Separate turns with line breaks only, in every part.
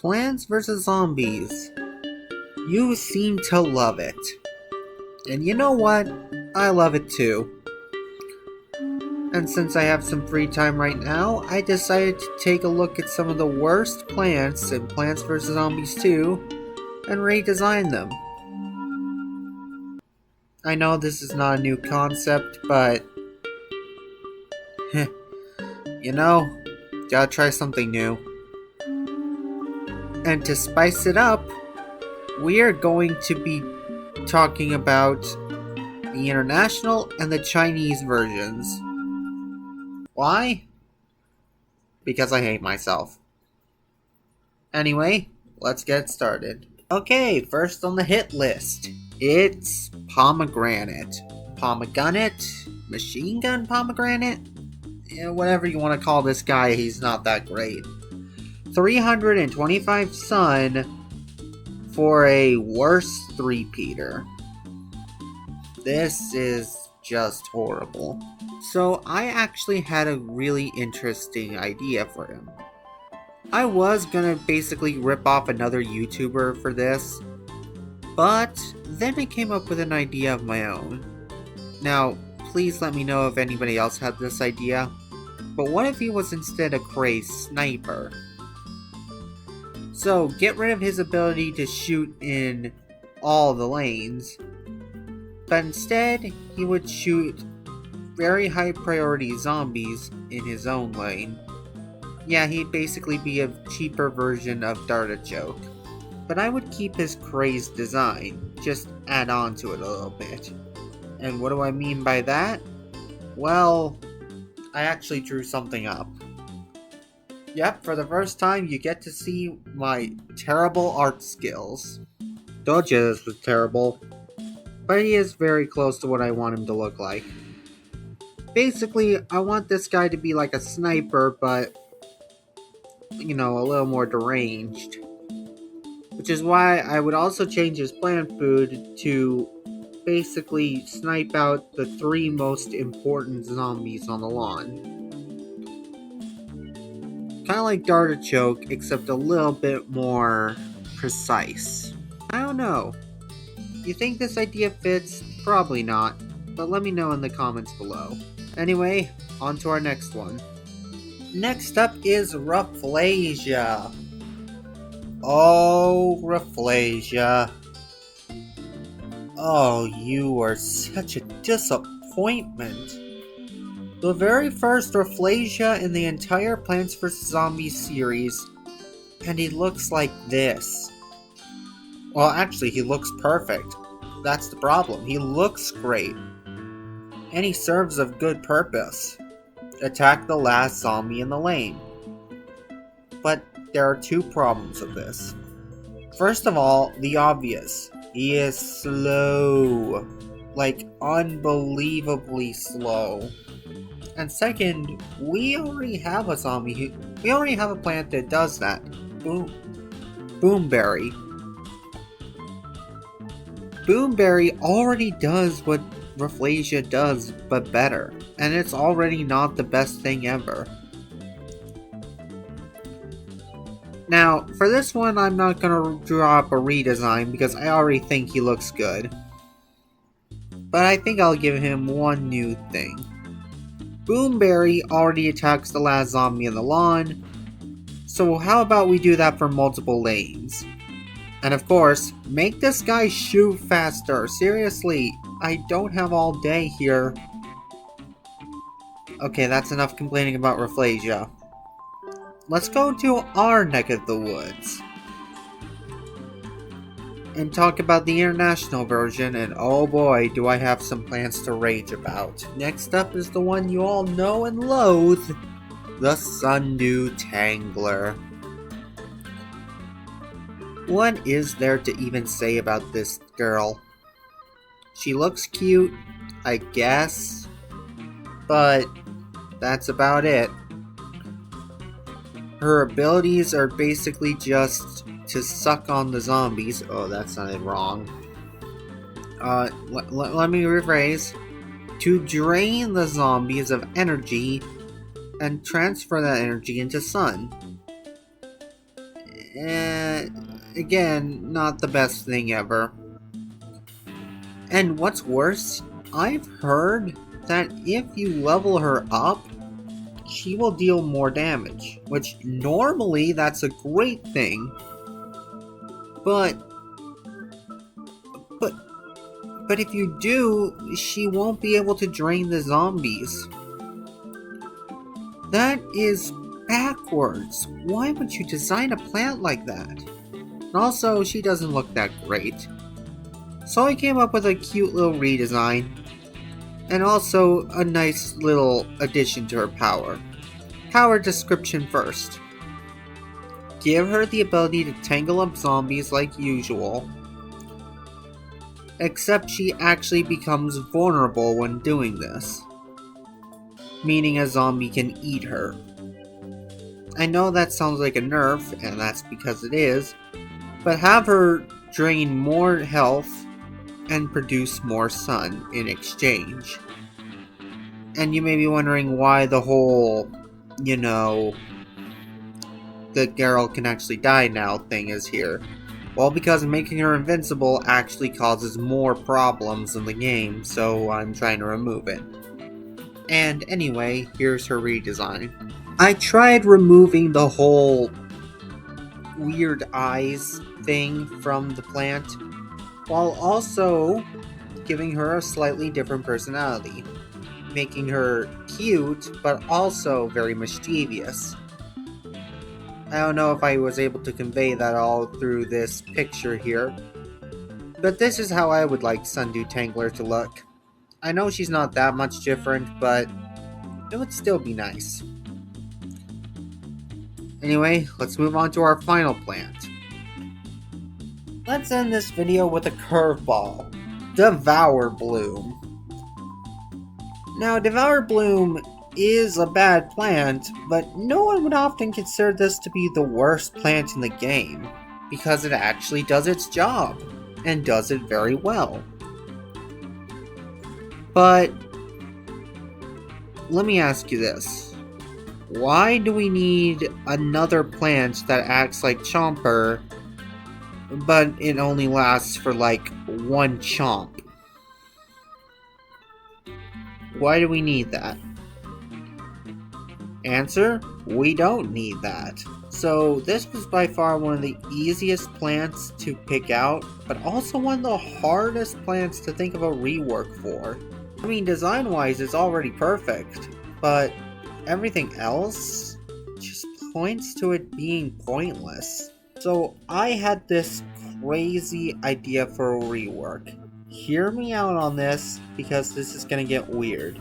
Plants vs. Zombies. You seem to love it. And you know what? I love it too. And since I have some free time right now, I decided to take a look at some of the worst plants in Plants vs. Zombies 2 and redesign them. I know this is not a new concept, but you know, gotta try something new. And to spice it up, we are going to be talking about the international and the Chinese versions. Why? Because I hate myself. Anyway, let's get started. Okay, first on the hit list, it's pomegranate. Pomegranate? Machine gun pomegranate? Yeah, whatever you want to call this guy, he's not that great. 325 sun for a worse three-peater. This is just horrible. So I actually had a really interesting idea for him. I was gonna basically rip off another YouTuber for this, but then I came up with an idea of my own. Now, please let me know if anybody else had this idea, but what if he was instead a crazed sniper? So, get rid of his ability to shoot in all the lanes, but instead, he would shoot very high priority zombies in his own lane. Yeah, he'd basically be a cheaper version of Dartichoke. But I would keep his crazed design, just add on to it a little bit. And what do I mean by that? Well, I actually drew something up. Yep, for the first time you get to see my terrible art skills. Told you this was terrible. But he is very close to what I want him to look like. Basically, I want this guy to be like a sniper, but, you know, a little more deranged. Which is why I would also change his plant food to basically snipe out the 3 most important zombies on the lawn. Kind of like Dartichoke, except a little bit more precise. I don't know. You think this idea fits? Probably not, but let me know in the comments below. Anyway, on to our next one. Next up is Rafflesia. Oh, Rafflesia. Oh, you are such a disappointment. The very first Rafflesia in the entire Plants vs. Zombies series, and he looks like this. Well, actually, he looks perfect. That's the problem. He looks great. And he serves a good purpose. Attack the last zombie in the lane. But there are 2 problems with this. First of all, the obvious. He is slow. Like, unbelievably slow. And second, we already have a zombie. We already have a plant that does that. Boomberry. Boomberry already does what Rafflesia does, but better. And it's already not the best thing ever. Now, for this one, I'm not gonna draw up a redesign because I already think he looks good. But I think I'll give him one new thing. Boomberry already attacks the last zombie in the lawn, so how about we do that for multiple lanes? And of course, make this guy shoot faster. Seriously, I don't have all day here. Okay, that's enough complaining about Rafflesia. Let's go to our neck of the woods and talk about the international version, and oh boy, do I have some plans to rage about. Next up is the one you all know and loathe, the Sundew Tangler. What is there to even say about this girl? She looks cute, I guess, but that's about it. Her abilities are basically just to suck on the zombies. Oh, that sounded wrong. Let me rephrase. To drain the zombies of energy and transfer that energy into sun. again, not the best thing ever. And what's worse, I've heard that if you level her up, she will deal more damage, which normally that's a great thing. But if you do, she won't be able to drain the zombies. That is backwards. Why would you design a plant like that? And also, she doesn't look that great. So I came up with a cute little redesign, and also a nice little addition to her power. Power description first. Give her the ability to tangle up zombies like usual, except she actually becomes vulnerable when doing this, meaning a zombie can eat her. I know that sounds like a nerf, and that's because it is, but have her drain more health and produce more sun in exchange. And you may be wondering why the whole, the girl can actually die now thing is here. Well, because making her invincible actually causes more problems in the game, so I'm trying to remove it. And anyway, here's her redesign. I tried removing the whole weird eyes thing from the plant, while also giving her a slightly different personality, making her cute, but also very mischievous. I don't know if I was able to convey that all through this picture here, but this is how I would like Sundew Tangler to look. I know she's not that much different, but it would still be nice. Anyway, let's move on to our final plant. Let's end this video with a curveball. Devour Bloom. Now, Devour Bloom is a bad plant, but no one would often consider this to be the worst plant in the game, because it actually does its job, and does it very well. But let me ask you this. Why do we need another plant that acts like Chomper, but it only lasts for like one chomp? Why do we need that? Answer, we don't need that. So this was by far one of the easiest plants to pick out, but also one of the hardest plants to think of a rework for. I mean, design-wise it's already perfect, but everything else just points to it being pointless. So I had this crazy idea for a rework. Hear me out on this, because this is gonna get weird.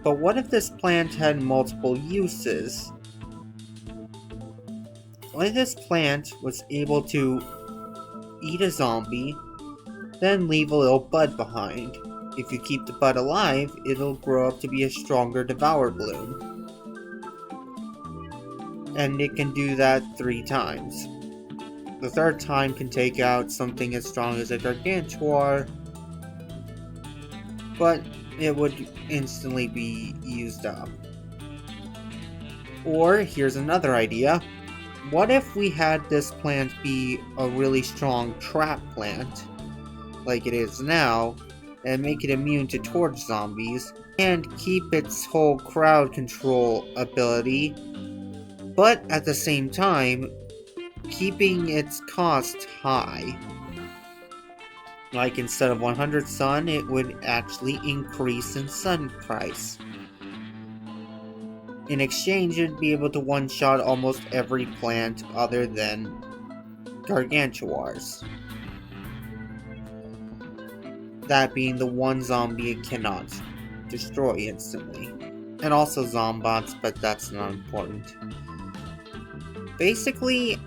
But what if this plant had multiple uses? What if this plant was able to eat a zombie, then leave a little bud behind? If you keep the bud alive, it'll grow up to be a stronger Devour Bloom. And it can do that 3 times. The 3rd time can take out something as strong as a Gargantuar, but it would instantly be used up. Or, here's another idea. What if we had this plant be a really strong trap plant, like it is now, and make it immune to torch zombies, and keep its whole crowd control ability, but at the same time, keeping its cost high. Like instead of 100 sun, it would actually increase in sun price. In exchange, it'd be able to one-shot almost every plant other than Gargantuars. That being the one zombie it cannot destroy instantly. And also Zombots, but that's not important. Basically,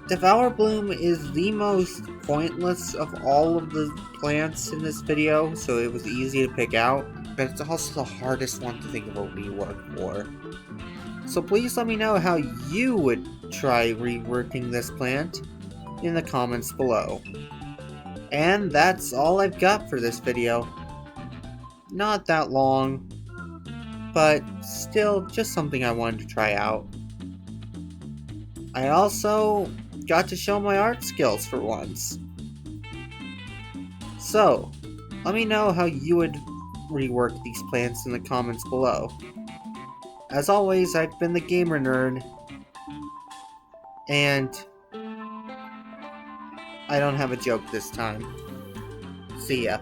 Devour Bloom is the most pointless of all of the plants in this video, so it was easy to pick out, but it's also the hardest one to think of a rework for. So please let me know how you would try reworking this plant in the comments below. And that's all I've got for this video. Not that long, but still just something I wanted to try out. I also got to show my art skills for once. So, let me know how you would rework these plants in the comments below. As always, I've been the Gamer Nerd, and I don't have a joke this time. See ya.